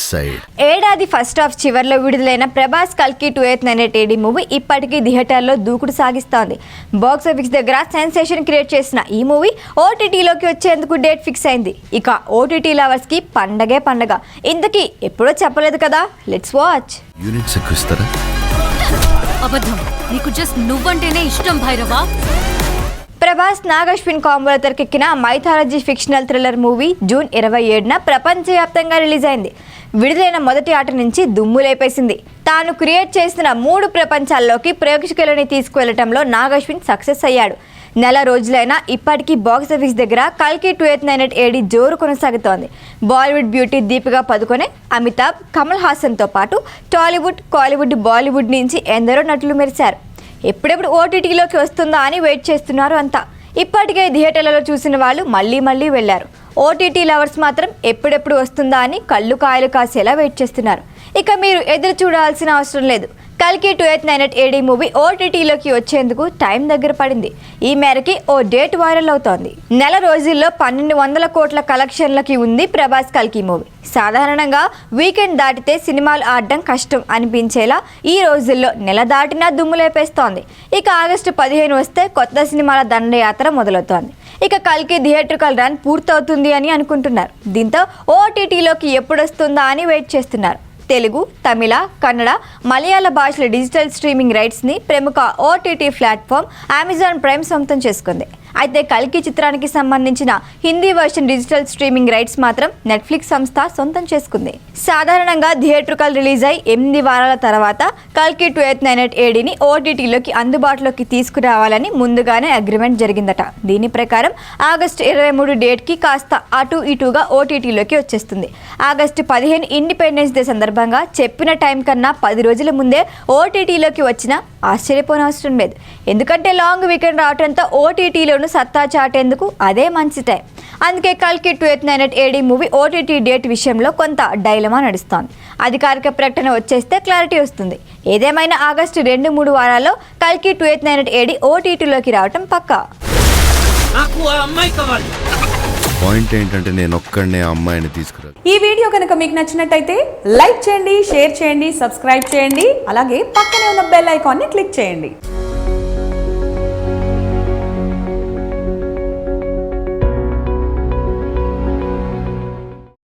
Side. ఏడాది first half చివర్లో విడుదలైన ప్రభాస్ కల్కి 2898 మూవీ ఇప్పటికీ థియేటర్లో దూకుడు సాగిస్తోంది. బాక్స్ ఆఫీస్ దగ్గర సెన్సేషన్ క్రియేట్ చేసిన ఈ మూవీ ఓటీటీలోకి వచ్చేందుకు డేట్ ఫిక్స్ అయింది. ఇక ఓటీటీ లవర్స్ కి పండగే పండగ. ఇంతకీ ఎప్పుడో చెప్పలేదు కదా, లెట్స్ వాచ్. యూనిట్స్ ఎక్కుస్తారా? అబద్ధం. నీకు జస్ట్ నువ్వంటేనే ఇష్టం భైరవా. ప్రభాస్ నాగశ్విన్ కాంబోలో తెరకెక్కిన mythology fictional thriller movie June 27న ప్రపంచవ్యాప్తంగా రిలీజ్ అయింది. విడుదలైన మొదటి ఆట నుంచి దుమ్ము లేపేసింది. తాను క్రియేట్ చేసిన 3 ప్రపంచాల్లోకి ప్రేక్షకులని తీసుకువెళ్లటంలో నాగశ్విన్ సక్సెస్ అయ్యాడు. నెల రోజులైనా ఇప్పటికీ బాక్స్ ఆఫీస్ దగ్గర కల్కి 2898 జోరు కొనసాగుతోంది. బాలీవుడ్ బ్యూటీ దీపికా పదుకొనే, అమితాబ్, కమల్ హాసన్తో పాటు టాలీవుడ్, కాలీవుడ్, బాలీవుడ్ నుంచి ఎందరో నటులు మెరిశారు. ఎప్పుడెప్పుడు ఓటీటీలోకి వస్తుందా అని వెయిట్ చేస్తున్నారు అంతా. ఇప్పటికే థియేటర్లలో చూసిన వాళ్ళు మళ్ళీ వెళ్లారు. ఓటీటీ లవర్స్ మాత్రం ఎప్పుడెప్పుడు వస్తుందా అని కళ్ళు కాయలు కాసేలా వెయిట్ చేస్తున్నారు. ఇక మీరు ఎదురు చూడాల్సిన అవసరం లేదు. కల్కి 2898 మూవీ ఓటీటీలోకి వచ్చేందుకు టైం దగ్గర పడింది. ఈ మేరకి ఓ డేట్ వైరల్ అవుతోంది. నెల రోజుల్లో 1200 కోట్ల కలెక్షన్లకి ఉంది ప్రభాస్ కల్కి మూవీ. సాధారణంగా వీకెండ్ దాటితే సినిమాలు ఆడడం కష్టం అనిపించేలా ఈ రోజుల్లో నెల దాటినా దుమ్ము లేపేస్తోంది. ఇక ఆగస్టు 15 వస్తే కొత్త సినిమాల దండయాత్ర మొదలవుతోంది. ఇక కల్కి థియేట్రికల్ రన్ పూర్తవుతుంది అని అనుకుంటున్నారు. దీంతో ఓటీటీలోకి ఎప్పుడు వస్తుందా అని వెయిట్ చేస్తున్నారు. తెలుగు, తమిళ, కన్నడ, మలయాళ భాషల డిజిటల్ స్ట్రీమింగ్ రైట్స్ని ప్రముఖ ఓటీటీ ప్లాట్ఫామ్ అమెజాన్ ప్రైమ్ సొంతం చేసుకుంది. అయితే కల్కి చిత్రానికి సంబంధించిన Hindi version digital streaming rights మాత్రం నెట్ఫ్లిక్స్ సంస్థ సొంతం చేసుకుంది. సాధారణంగా థియేట్రికల్ రిలీజ్ అయి 8 వారాల తర్వాత కల్కి 2898ని ఓటీటీలోకి అందుబాటులోకి తీసుకురావాలని ముందుగానే అగ్రిమెంట్ జరిగిందట. దీని ప్రకారం ఆగస్టు 23 డేట్కి కాస్త అటు ఇటుగా ఓటీటీలోకి వచ్చేస్తుంది. ఆగస్టు 15 ఇండిపెండెన్స్ డే సందర్భంగా చెప్పిన టైం కన్నా 10 రోజుల ముందే ఓటీటీలోకి వచ్చినా ఆశ్చర్యపోనవసరం లేదు. ఎందుకంటే లాంగ్ వీకెండ్ రావడంతో ఓటీటీలోను సత్తా చాటేందుకు అదే మంచి టైం. అందుకే కల్కి 2898 మూవీ ఓటీటీ డేట్ విషయంలో కొంత డైలమా నడుస్తోంది. అధికారిక ప్రకటన వచ్చేస్తే క్లారిటీ వస్తుంది. ఏదేమైనా ఆగస్టు 2-3 వారాల్లో కల్కి 2898 ఓటీటీలోకి రావటం పక్కా. పాయింట్ ఏంటంటే నేను ఒక్కడనే అమ్మాయిని తీసుకురా. ఈ వీడియో కనుక మీకు నచ్చినట్టయితే లైక్ చేయండి, షేర్ చేయండి, సబ్స్క్రైబ్ చేయండి. అలాగే పక్కనే ఉన్న బెల్ ఐకాన్ని క్లిక్ చేయండి.